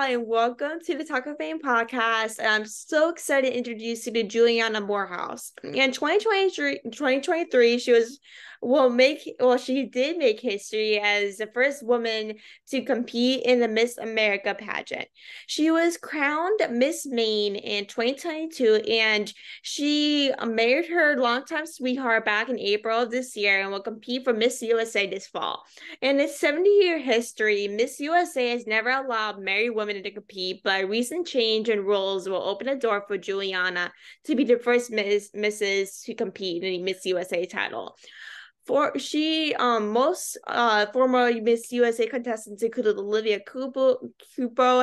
and welcome to the Talkoffame podcast. And I'm so excited to introduce you to Juliana Morehouse. In 2023, she did make history as the first woman to compete in the Miss America pageant. She was crowned Miss Maine in 2022, and she married her longtime sweetheart back in April of this year and will compete for Miss USA this fall. In its 70-year history, Miss USA has never allowed married women to compete, but a recent change in rules will open a door for Juliana to be the first Mrs. to compete in the Miss USA title. Most former Miss USA contestants included Olivia Culpo,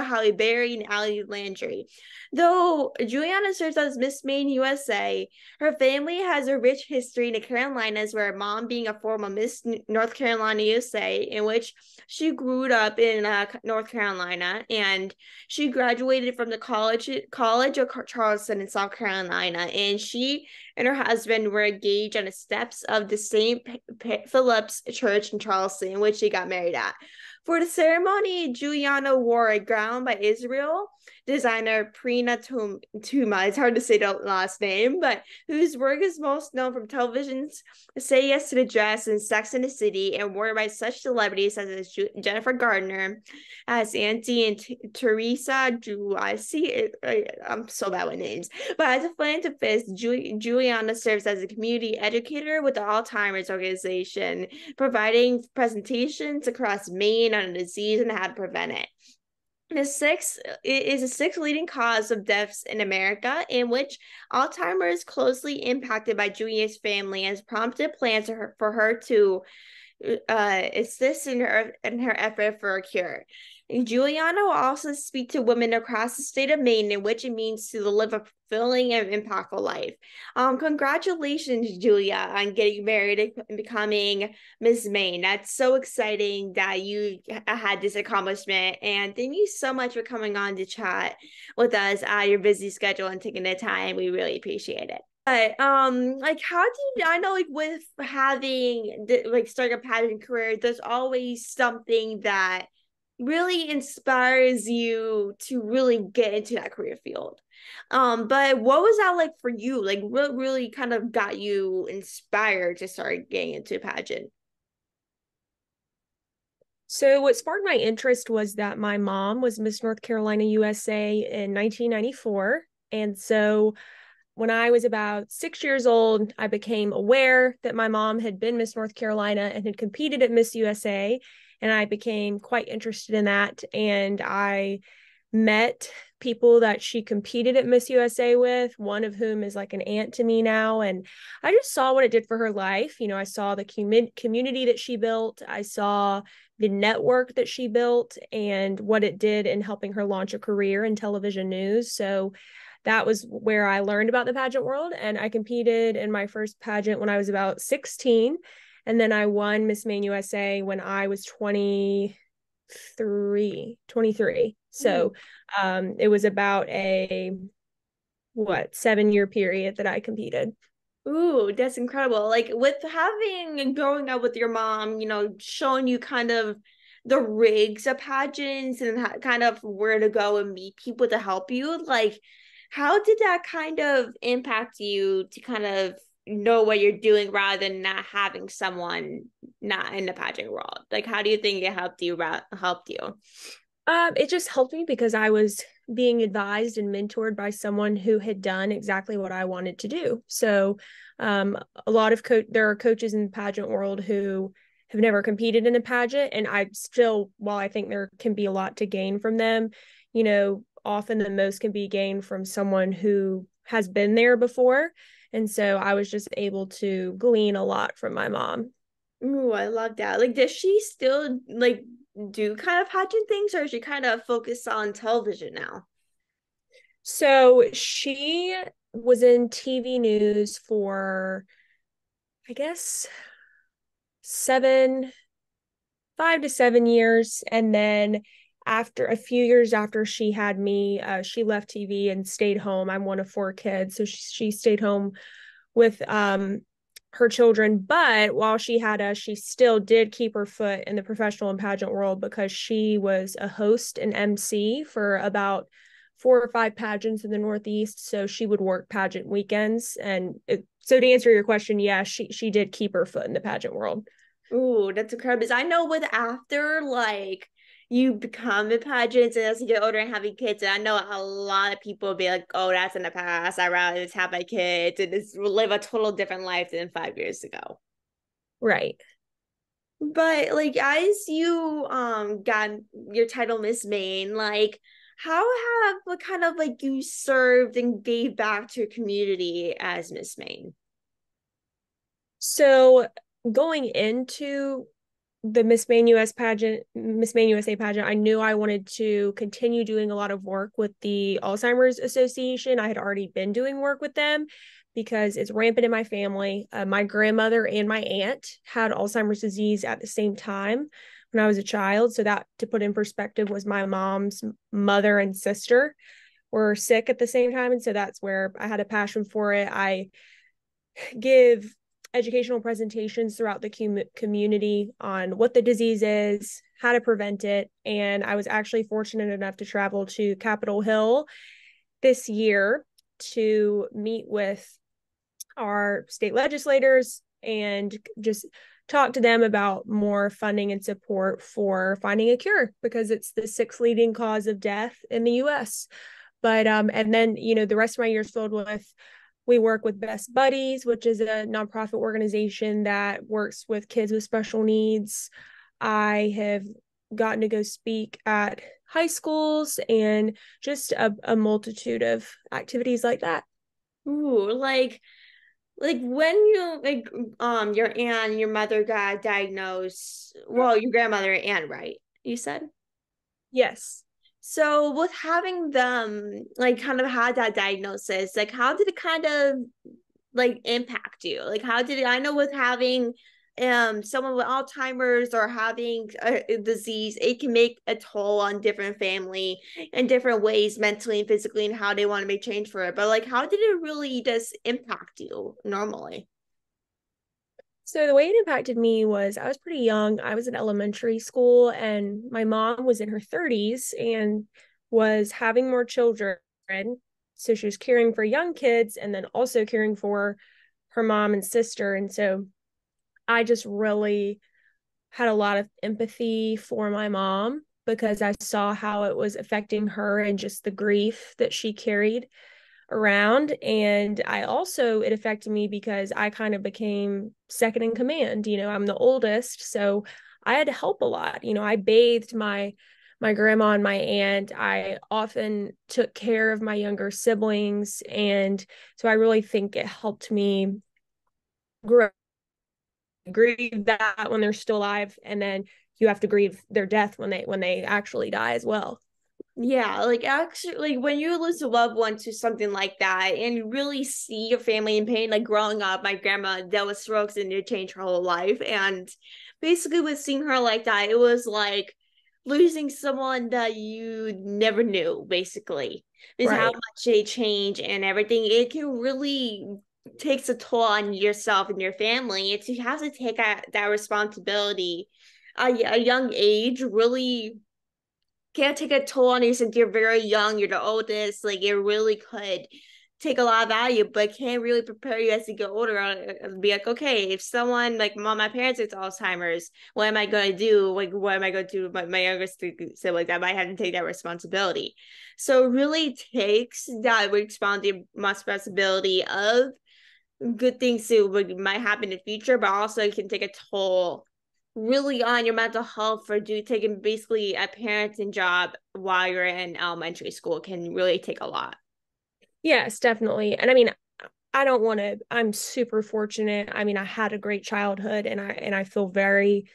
Halle Berry, and Ali Landry. Though Juliana serves as Miss Maine USA, her family has a rich history in the Carolinas, where her mom being a former Miss North Carolina USA, in which she grew up in North Carolina, and she graduated from the College of Charleston in South Carolina, and she and her husband were engaged on the steps of the St. Philip's Church in Charleston, in which they got married at. For the ceremony, Juliana wore a gown by Israel designer Prina Tuma. It's hard to say the last name, but whose work is most known from television's Say Yes to the Dress and Sex and the City, and worn by such celebrities as Jennifer Gardner, as Auntie, and Teresa Juicy. I'm so bad with names. But as a philanthropist, Juliana serves as a community educator with the Alzheimer's organization, providing presentations across Maine on the disease and how to prevent it. It is the sixth leading cause of deaths in America, in which Alzheimer's is closely impacted by Julia's family, has prompted plans for her to assist in her effort for a cure. And Juliana will also speak to women across the state of Maine, in which it means to live a fulfilling and impactful life. Congratulations, Julia, on getting married and becoming Miss Maine. That's so exciting that you had this accomplishment. And thank you so much for coming on to chat with us at your busy schedule and taking the time. We really appreciate it. But like, how do you, I know, like, with having starting a pageant career, there's always something that really inspires you to really get into that career field. But what was that like for you? Like, what really kind of got you inspired to start getting into pageant? So what sparked my interest was that my mom was Miss North Carolina USA in 1994. And so when I was about 6 years old, I became aware that my mom had been Miss North Carolina and had competed at Miss USA. And I became quite interested in that. And I met people that she competed at Miss USA with, one of whom is like an aunt to me now. And I just saw what it did for her life. You know, I saw the community that she built. I saw the network that she built and what it did in helping her launch a career in television news. So that was where I learned about the pageant world. And I competed in my first pageant when I was about 16. And then I won Miss Maine USA when I was 23. So it was about a 7-year period that I competed. Ooh, that's incredible. Like, with having growing up with your mom, showing you kind of the rigs of pageants and kind of where to go and meet people to help you, like, how did that kind of impact you to kind of know what you're doing rather than not having someone not in the pageant world? Like, how do you think it helped you? It just helped me because I was being advised and mentored by someone who had done exactly what I wanted to do. So a lot of there are coaches in the pageant world who have never competed in a pageant. And I still, while I think there can be a lot to gain from them, often the most can be gained from someone who has been there before. And so I was just able to glean a lot from my mom. Ooh, I love that. Like, does she still do kind of pageant things, or is she kind of focused on television now? So she was in TV news for, I guess, 5 to 7 years. And then after a few years after she had me, she left TV and stayed home. I'm one of 4 kids. So she stayed home with her children. But while she had us, she still did keep her foot in the professional and pageant world because she was a host and MC for about 4 or 5 pageants in the Northeast. So she would work pageant weekends. So to answer your question, yeah, she did keep her foot in the pageant world. Ooh, that's incredible. 'Cause I know with after like you become a pageant and as you get older and having kids, and I know a lot of people be like, "Oh, that's in the past. I'd rather just have my kids and just live a total different life than 5 years ago." Right. But like as you got your title Miss Maine, like how have what kind of like you served and gave back to your community as Miss Maine? So going into the Miss Maine USA pageant, I knew I wanted to continue doing a lot of work with the Alzheimer's Association. I had already been doing work with them because it's rampant in my family. My grandmother and my aunt had Alzheimer's disease at the same time when I was a child. So that, to put in perspective, was my mom's mother and sister were sick at the same time. And so that's where I had a passion for it. I give educational presentations throughout the community on what the disease is, how to prevent it. And I was actually fortunate enough to travel to Capitol Hill this year to meet with our state legislators and just talk to them about more funding and support for finding a cure because it's the 6th leading cause of death in the US. But and then, the rest of my year's filled with, we work with Best Buddies, which is a nonprofit organization that works with kids with special needs. I have gotten to go speak at high schools and just a multitude of activities like that. Ooh, like when you your aunt and your mother got diagnosed, well, your grandmother and right, you said? Yes. So with having them like kind of had that diagnosis, like how did it kind of like impact you? Like how did it, I know with having someone with Alzheimer's or having a disease, it can make a toll on different family in different ways, mentally and physically, and how they want to make change for it. But like how did it really just impact you normally? So the way it impacted me was I was pretty young. I was in elementary school and my mom was in her 30s and was having more children. So she was caring for young kids and then also caring for her mom and sister. And so I just really had a lot of empathy for my mom because I saw how it was affecting her and just the grief that she carried around. And it affected me because I kind of became second in command. I'm the oldest, so I had to help a lot. I bathed my grandma and my aunt. I often took care of my younger siblings, and so I really think it helped me grow, grieve that when they're still alive, and then you have to grieve their death when they actually die as well. Yeah, like actually, like when you lose a loved one to something like that and you really see your family in pain, like growing up, my grandma dealt with strokes and it changed her whole life. And basically, with seeing her like that, it was like losing someone that you never knew, basically. Because how Right. much they change and everything, it can really takes a toll on yourself and your family. It's you have to take that responsibility at a young age, really can't take a toll on you since you're very young, you're the oldest. Like it really could take a lot of value, but can't really prepare you as you get older. Be like, okay, if someone like my parents it's Alzheimer's, what am I going to do? Like, what am I going to do with my youngest sibling? I might have to take that responsibility. So it really takes that responsibility of good things that might happen in the future, but also it can take a toll really on your mental health for taking basically a parenting job while you're in elementary school can really take a lot. Yes, definitely. And I mean, I don't want to, I'm super fortunate. I mean, I had a great childhood and I feel very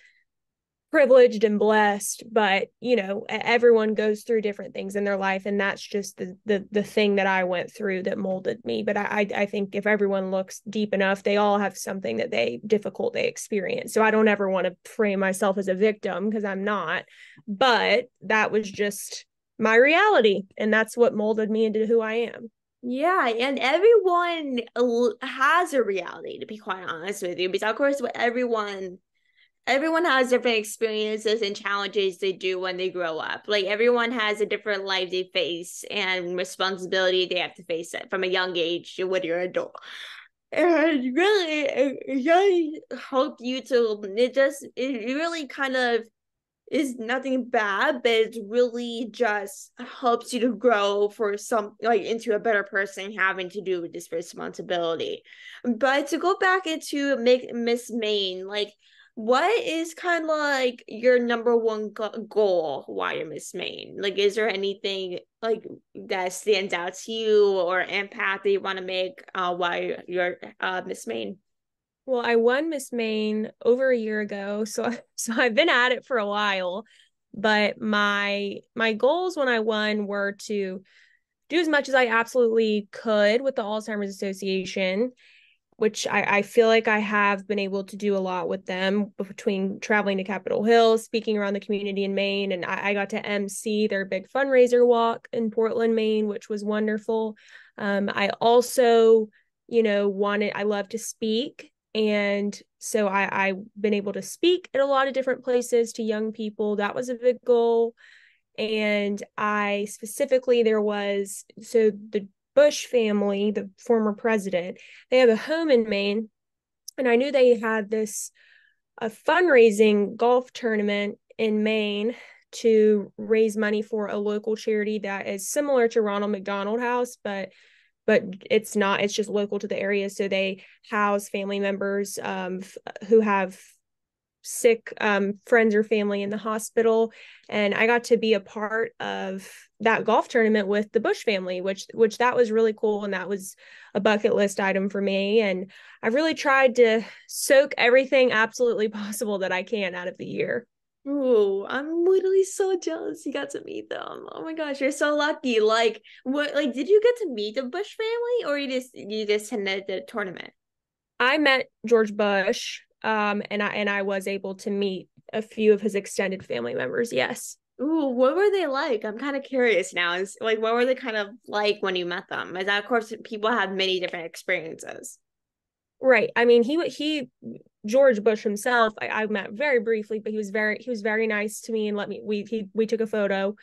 privileged and blessed, but everyone goes through different things in their life, and that's just the thing that I went through that molded me. But I think if everyone looks deep enough, they all have something that they experience. So I don't ever want to frame myself as a victim because I'm not, but that was just my reality, and that's what molded me into who I am. Yeah, and everyone has a reality, to be quite honest with you, because of course, everyone has different experiences and challenges they do when they grow up. Like everyone has a different life they face and responsibility they have to face it from a young age when you're an adult. And really, it really helped you to it really kind of is nothing bad, but it really just helps you to grow for some like into a better person having to do with this responsibility. But to go back into make Miss Maine, like what is kind of like your number one goal while you're Miss Maine? Like, is there anything like that stands out to you or impact that you want to make while you're Miss Maine? Well, I won Miss Maine over a year ago, so I've been at it for a while. But my goals when I won were to do as much as I absolutely could with the Alzheimer's Association, which I feel like I have been able to do a lot with them between traveling to Capitol Hill, speaking around the community in Maine, and I got to MC their big fundraiser walk in Portland, Maine, which was wonderful. I also, I love to speak. And so I've been able to speak at a lot of different places to young people. That was a big goal. And I specifically, so the Bush family, the former president, they have a home in Maine. And I knew they had a fundraising golf tournament in Maine to raise money for a local charity that is similar to Ronald McDonald House, but it's not, it's just local to the area. So they house family members who have sick friends or family in the hospital. And I got to be a part of that golf tournament with the Bush family, which that was really cool. And that was a bucket list item for me. And I've really tried to soak everything absolutely possible that I can out of the year. Oh, I'm literally so jealous you got to meet them. Oh my gosh, you're so lucky. Like, what, like, did you get to meet the Bush family or you just attended the tournament? I met George Bush, and I was able to meet a few of his extended family members. Yes. Ooh, what were they like? I'm kind of curious now. Is like, what were they kind of like when you met them? As of course, people have many different experiences. Right. I mean, he George Bush himself, I met very briefly, but he was very nice to me and we took a photo.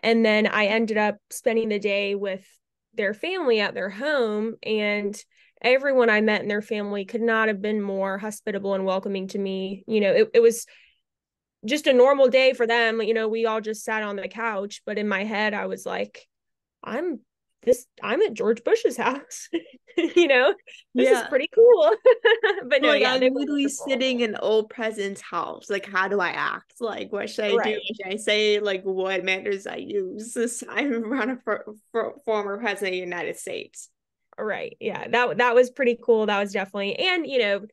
And then I ended up spending the day with their family at their home, and everyone I met in their family could not have been more hospitable and welcoming to me. It was just a normal day for them. We all just sat on the couch, but in my head, I was like, I'm I'm at George Bush's house. you know, this is Yeah. pretty cool. But no, Like yeah, I'm they were literally wonderful. sitting in old president's house. Like, how do I act? Like, what should I do? Right. What should I say? Like, what manners I use? This I'm around a former president of the United States. Right. Yeah. That was pretty cool. That was definitely, and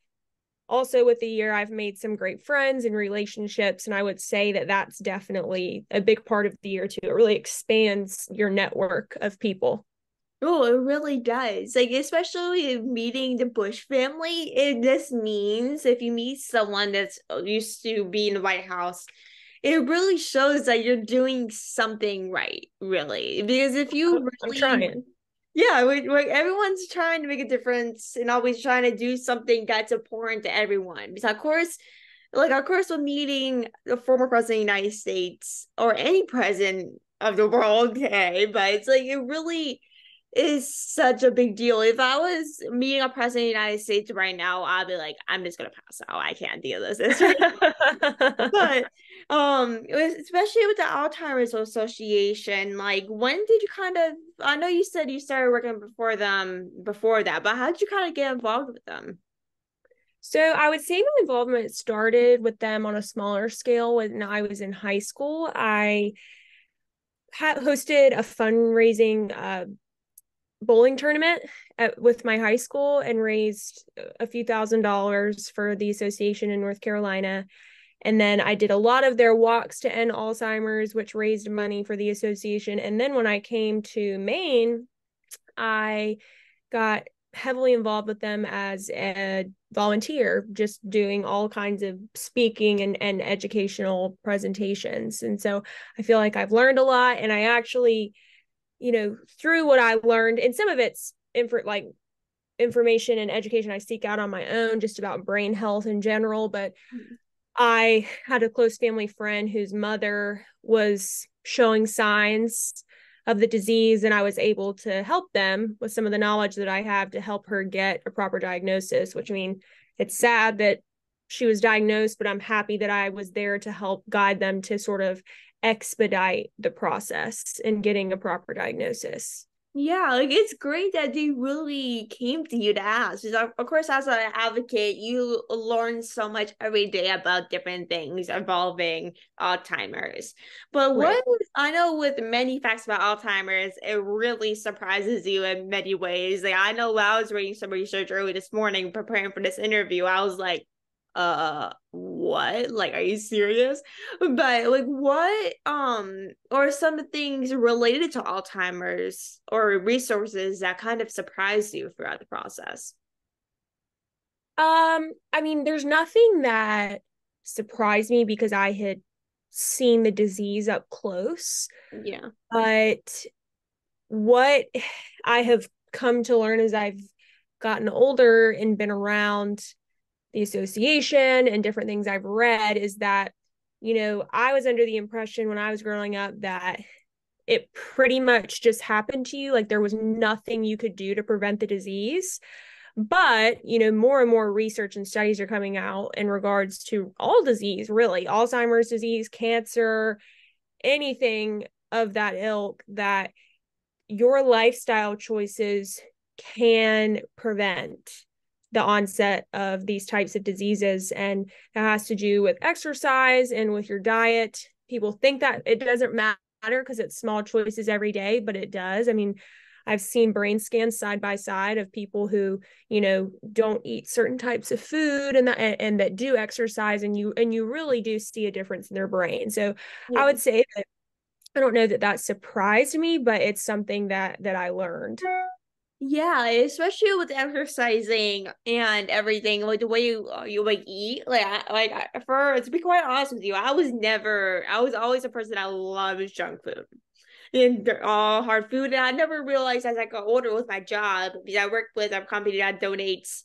also with the year I've made some great friends and relationships, and I would say that that's definitely a big part of the year too. It really expands your network of people. Oh, it really does. Like, especially meeting the Bush family, it just means if you meet someone that's used to be in the White House, it really shows that you're doing something right, really. Because if you I'm really, trying. yeah, everyone's trying to make a difference and always trying to do something that's important to everyone. Because of course, when meeting the former president of the United States or any president of the world, okay, but it's like it really is such a big deal. If I was meeting a president of the United States right now, I'd be like, I'm just gonna pass out. I can't deal with this right. But especially with the Alzheimer's Association, like when did you kind of I know you said you started working before them before that, but how did you kind of get involved with them? So I would say my involvement started with them on a smaller scale when I was in high school. I hosted a fundraising bowling tournament with my high school and raised a few $1,000s for the association in North Carolina. And then I did a lot of their walks to end Alzheimer's, which raised money for the association. And then when I came to Maine, I got heavily involved with them as a volunteer, just doing all kinds of speaking and educational presentations. And so I feel like I've learned a lot. And I actually, through what I learned, and some of it's information and education I seek out on my own, just about brain health in general. But I had a close family friend whose mother was showing signs of the disease, and I was able to help them with some of the knowledge that I have to help her get a proper diagnosis, which, I mean, it's sad that she was diagnosed, but I'm happy that I was there to help guide them to sort of expedite the process in getting a proper diagnosis. Yeah, like it's great that they really came to you to ask. Because of course, as an advocate, you learn so much every day about different things involving Alzheimer's. But Right. what I know with many facts about Alzheimer's, it really surprises you in many ways. Like I know when I was reading some research early this morning, preparing for this interview, I was like, what, like, are you serious? But like what or some things related to Alzheimer's or resources that kind of surprised you throughout the process? I mean, there's nothing that surprised me because I had seen the disease up close. Yeah. But what I have come to learn as I've gotten older and been around the association and different things I've read is that, I was under the impression when I was growing up that it pretty much just happened to you. Like there was nothing you could do to prevent the disease. But, more and more research and studies are coming out in regards to all disease, really, Alzheimer's disease, cancer, anything of that ilk, that your lifestyle choices can prevent the onset of these types of diseases. And that has to do with exercise and with your diet. People think that it doesn't matter because it's small choices every day, but it does. I mean, I've seen brain scans side by side of people who, don't eat certain types of food and that do exercise, and you really do see a difference in their brain. So I Yeah. would say that I don't know that surprised me, but it's something that I learned. Yeah, especially with exercising and everything, like the way you like eat, for to be quite honest with you, I was always a person that loves junk food and all hard food, and I never realized as I got older with my job because I work with a company that donates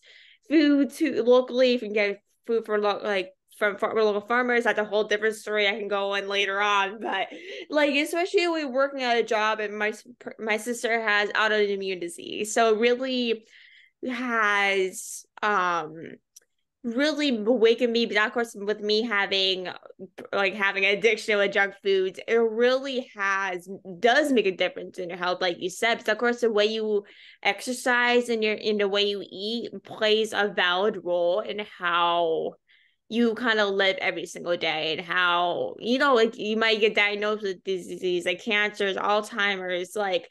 food to locally. If you can get food for like from local farmers, that's a whole different story I can go on later on. But like especially when working at a job, and my sister has autoimmune disease, so it really has really awakened me. But of course, with me having an addiction with junk foods, it really does make a difference in your health, like you said. But of course, the way you exercise and in the way you eat plays a valid role in how you kind of live every single day, and how like you might get diagnosed with this disease like cancers, Alzheimer's, like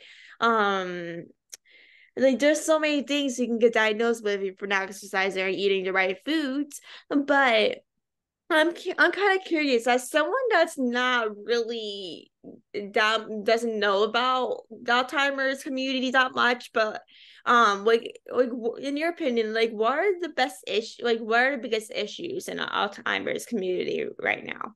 there's so many things you can get diagnosed with if you're not exercising or eating the right foods. But I'm kind of curious, as someone that's not really doesn't know about the Alzheimer's community that much, but like in your opinion, like what are the best issue like what are the biggest issues in the Alzheimer's community right now?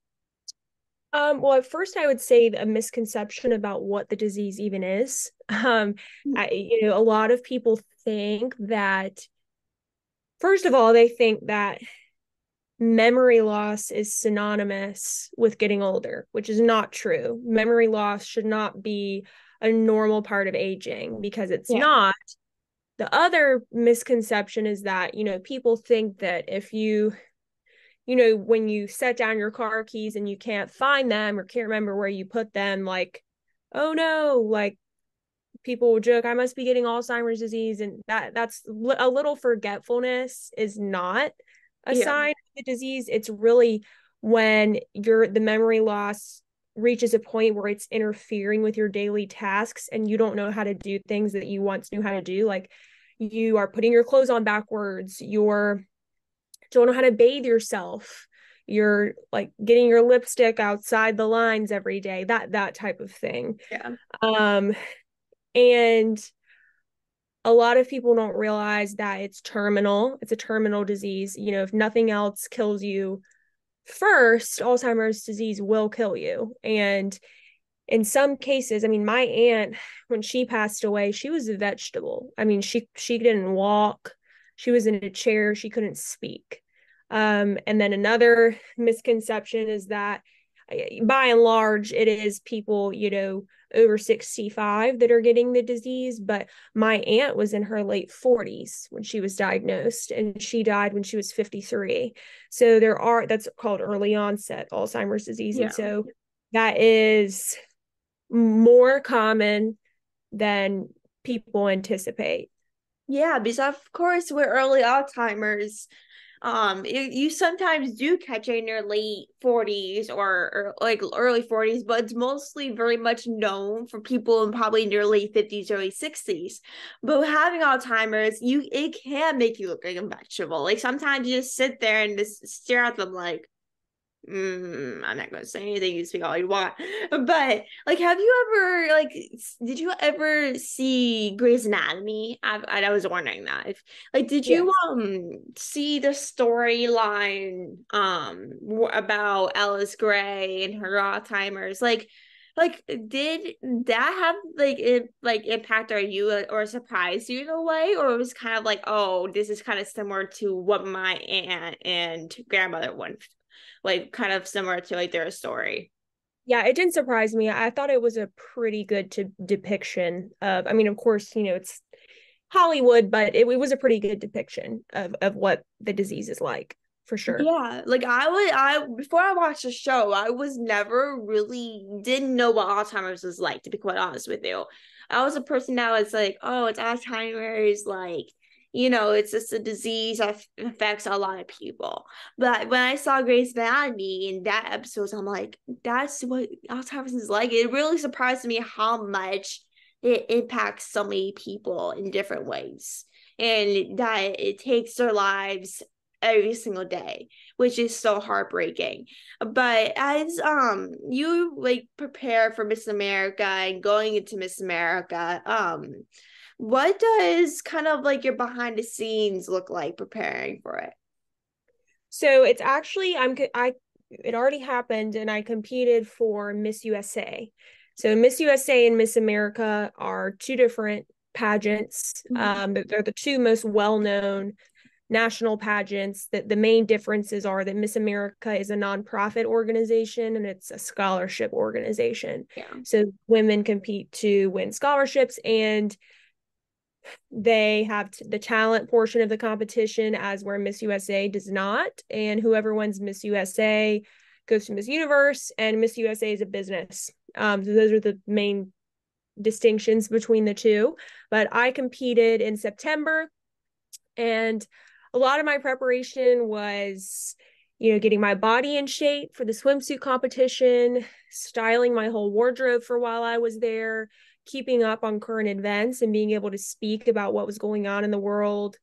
Well, at first I would say a misconception about what the disease even is. A lot of people think that, first of all, they think that memory loss is synonymous with getting older, which is not true. Memory loss should not be a normal part of aging because it's Yeah. not. The other misconception is that, people think that if when you set down your car keys and you can't find them or can't remember where you put them, like, oh no, like people will joke, I must be getting Alzheimer's disease. And that's a little forgetfulness is not a Yeah. sign of the disease. It's really when the memory loss reaches a point where it's interfering with your daily tasks and you don't know how to do things that you once knew how to do. Like you are putting your clothes on backwards, you're don't know how to bathe yourself, you're like getting your lipstick outside the lines every day, that type of thing. Yeah. um and a lot of people don't realize that it's a terminal disease. If nothing else kills you first, Alzheimer's disease will kill you. And in some cases, I mean, my aunt, when she passed away, she was a vegetable. I mean, she didn't walk. She was in a chair. She couldn't speak. And then another misconception is that by and large, it is people, over 65 that are getting the disease. But my aunt was in her late 40s when she was diagnosed, and she died when she was 53. So that's called early onset Alzheimer's disease. Yeah. And so that is more common than people anticipate. Yeah, because of course with early Alzheimer's, you sometimes do catch it in your late 40s or like early 40s, but it's mostly very much known for people in probably in your late 50s, early 60s. But having Alzheimer's, it can make you look like a vegetable. Like sometimes you just sit there and just stare at them like, I'm not gonna say anything. You speak all you want, but like, have you ever did you ever see Grey's Anatomy? I was wondering that if did you Yes. see the storyline about Alice Gray and her Alzheimer's? Did that have impact on you or surprise you in a way, or it was kind of like, oh, this is kind of similar to what my aunt and grandmother went, like kind of similar to like their story. Yeah, it didn't surprise me. I thought it was a pretty good depiction of, I mean, of course, it's Hollywood, but it was a pretty good depiction of what the disease is like, for sure. Yeah, like I before I watched the show, I was never really didn't know what Alzheimer's was like, to be quite honest with you. I was a person that was like, oh, it's Alzheimer's, it's just a disease that affects a lot of people. But when I saw Grey's Anatomy in that episode, I'm like, that's what Alzheimer's is like. It really surprised me how much it impacts so many people in different ways, and that it takes their lives every single day, which is so heartbreaking. But as you prepare for Miss America and going into Miss America, what does kind of like your behind the scenes look like preparing for it? So it's actually it already happened, and I competed for Miss USA. So Miss USA and Miss America are two different pageants. They're the two most well-known national pageants. That the main differences are that Miss America is a nonprofit organization and it's a scholarship organization. Yeah. So women compete to win scholarships, and they have the talent portion of the competition, as where Miss USA does not. And whoever wins Miss USA goes to Miss Universe, and Miss USA is a business. So those are the main distinctions between the two. But I competed in September, and a lot of my preparation was, getting my body in shape for the swimsuit competition, styling my whole wardrobe for while I was there, keeping up on current events and being able to speak about what was going on in the world.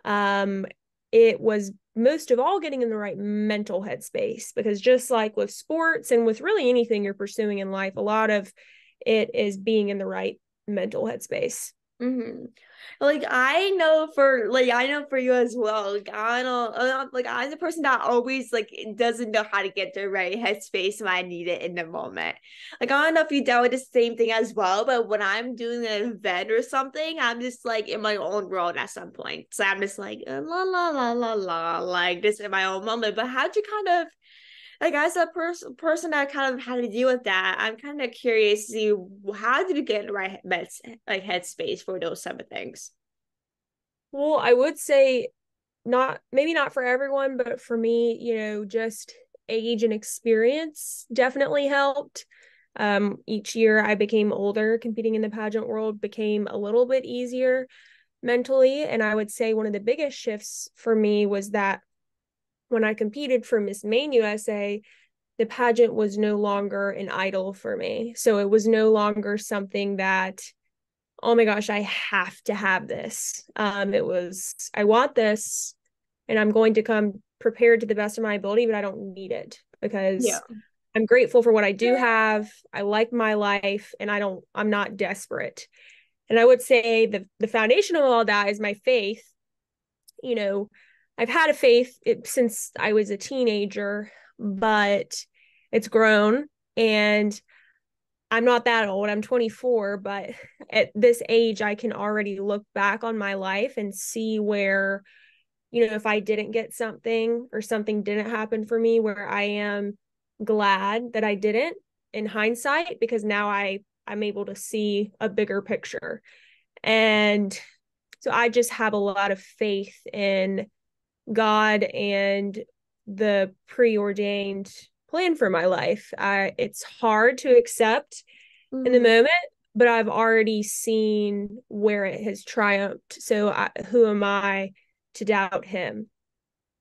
It was most of all getting in the right mental headspace, because just like with sports and with really anything you're pursuing in life, a lot of it is being in the right mental headspace. Mm-hmm. I know for you as well. Like I don't like I'm the person that always doesn't know how to get the right headspace when I need it in the moment. Like I don't know if you dealt with the same thing as well, but when I'm doing an event or something, I'm just like in my own world at some point. So I'm just like la la la la la, like just in my own moment. But how'd you kind of as a person that kind of had to deal with that, I'm kind of curious to see how did you get in the right headspace for those type of things. Well, I would say maybe not for everyone, but for me, just age and experience definitely helped. Each year I became older, competing in the pageant world became a little bit easier mentally. And I would say one of the biggest shifts for me was that when I competed for Miss Maine USA, the pageant was no longer an idol for me. So it was no longer something that, oh my gosh, I have to have this. It was, I want this, and I'm going to come prepared to the best of my ability, but I don't need it, Yeah. because I'm grateful for what I do have. I like my life, and I'm not desperate. And I would say the foundation of all that is my faith. You know, I've had a faith since I was a teenager, but it's grown. And I'm not that old. I'm 24, but at this age, I can already look back on my life and see where, if I didn't get something or something didn't happen for me, where I am glad that I didn't in hindsight, because now I'm able to see a bigger picture. And so I just have a lot of faith in God and the preordained plan for my life. It's hard to accept in the Mm. moment, but I've already seen where it has triumphed. So who am I to doubt him?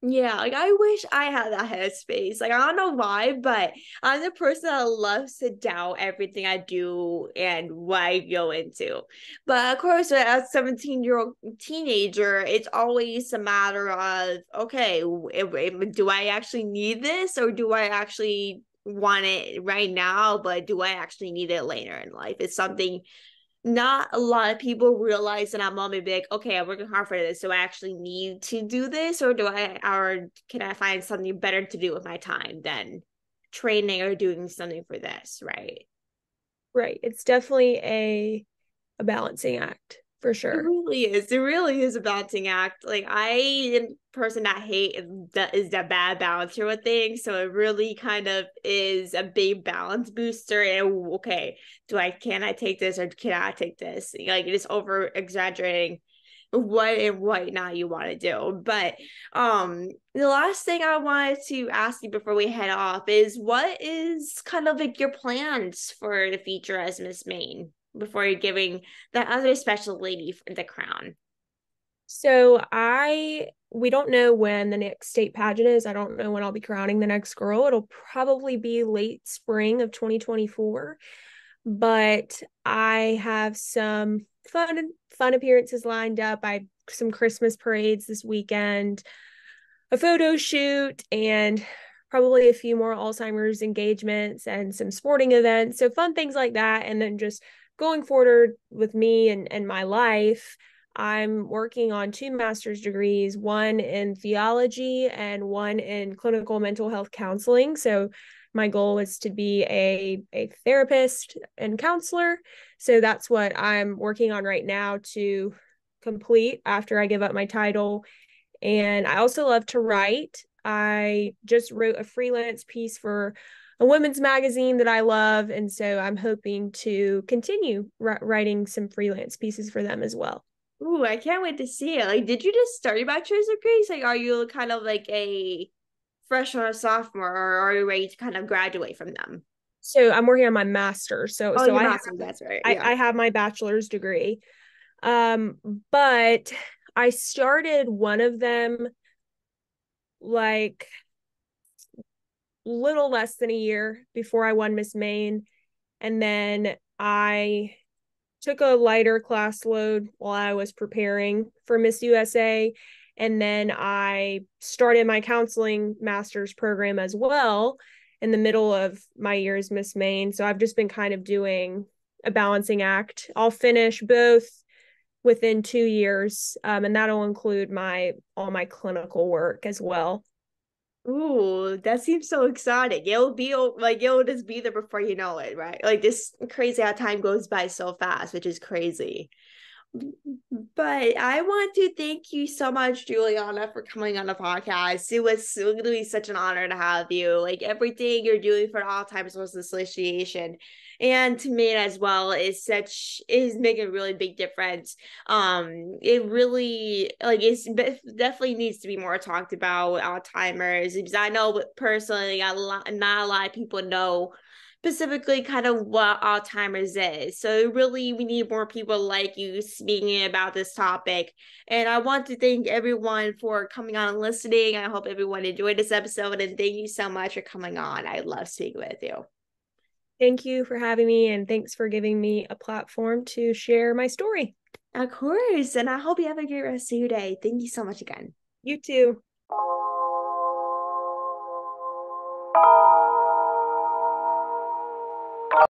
Yeah, like I wish I had that headspace. Like I don't know why, but I'm the person that loves to doubt everything I do and what I go into. But of course, as a 17-year-old teenager, it's always a matter of, okay, do I actually need this or do I actually want it right now, but do I actually need it later in life? It's something not a lot of people realize in that moment, be like, okay, I'm working hard for this. Do I actually need to do this, or can I find something better to do with my time than training or doing something for this, right? Right. It's definitely a balancing act for It sure. really is. It really is a balancing act. Like I am a person that hate is that bad balancer with things. So it really kind of is a big balance booster. And okay, can I take this or can I take this? Like it is over exaggerating what and what not you want to do. But the last thing I wanted to ask you before we head off is what is kind of like your plans for the future as Miss Maine before you're giving the other special lady the crown? So we don't know when the next state pageant is. I don't know when I'll be crowning the next girl. It'll probably be late spring of 2024. But I have some fun appearances lined up. I some Christmas parades this weekend, a photo shoot, and probably a few more Alzheimer's engagements and some sporting events. So fun things like that. And then just going forward with me and my life, I'm working on two master's degrees, one in theology and one in clinical mental health counseling. So my goal is to be a therapist and counselor. So that's what I'm working on right now to complete after I give up my title. And I also love to write. I just wrote a freelance piece for a women's magazine that I love. And so I'm hoping to continue writing some freelance pieces for them as well. Ooh, I can't wait to see it. Like, did you just start your bachelor's degrees? Like, are you kind of like a freshman or sophomore, or are you ready to kind of graduate from them? So I'm working on my master's. So Oh, so your I have master's, that's right. Yeah. I have my bachelor's degree. But I started one of them like little less than a year before I won Miss Maine. And then I took a lighter class load while I was preparing for Miss USA. And then I started my counseling master's program as well in the middle of my year as Miss Maine. So I've just been kind of doing a balancing act. I'll finish both within 2 years, and that'll include my all my clinical work as well. Ooh, that seems so exciting. It'll be like it'll just be there before you know it, right? Like this crazy how time goes by so fast, which is crazy. But I want to thank you so much, Juliana, for coming on the podcast. It was literally such an honor to have you. Like everything you're doing for the Alzheimer's Association and to me as well is making a really big difference. It really like definitely needs to be more talked about Alzheimer's because I know personally not a lot of people know specifically kind of what Alzheimer's is. So really we need more people like you speaking about this topic. And I want to thank everyone for coming on and listening. I hope everyone enjoyed this episode and thank you so much for coming on. I love speaking with you. Thank you for having me, and thanks for giving me a platform to share my story. Of course. And I hope you have a great rest of your day. Thank you so much again. You too.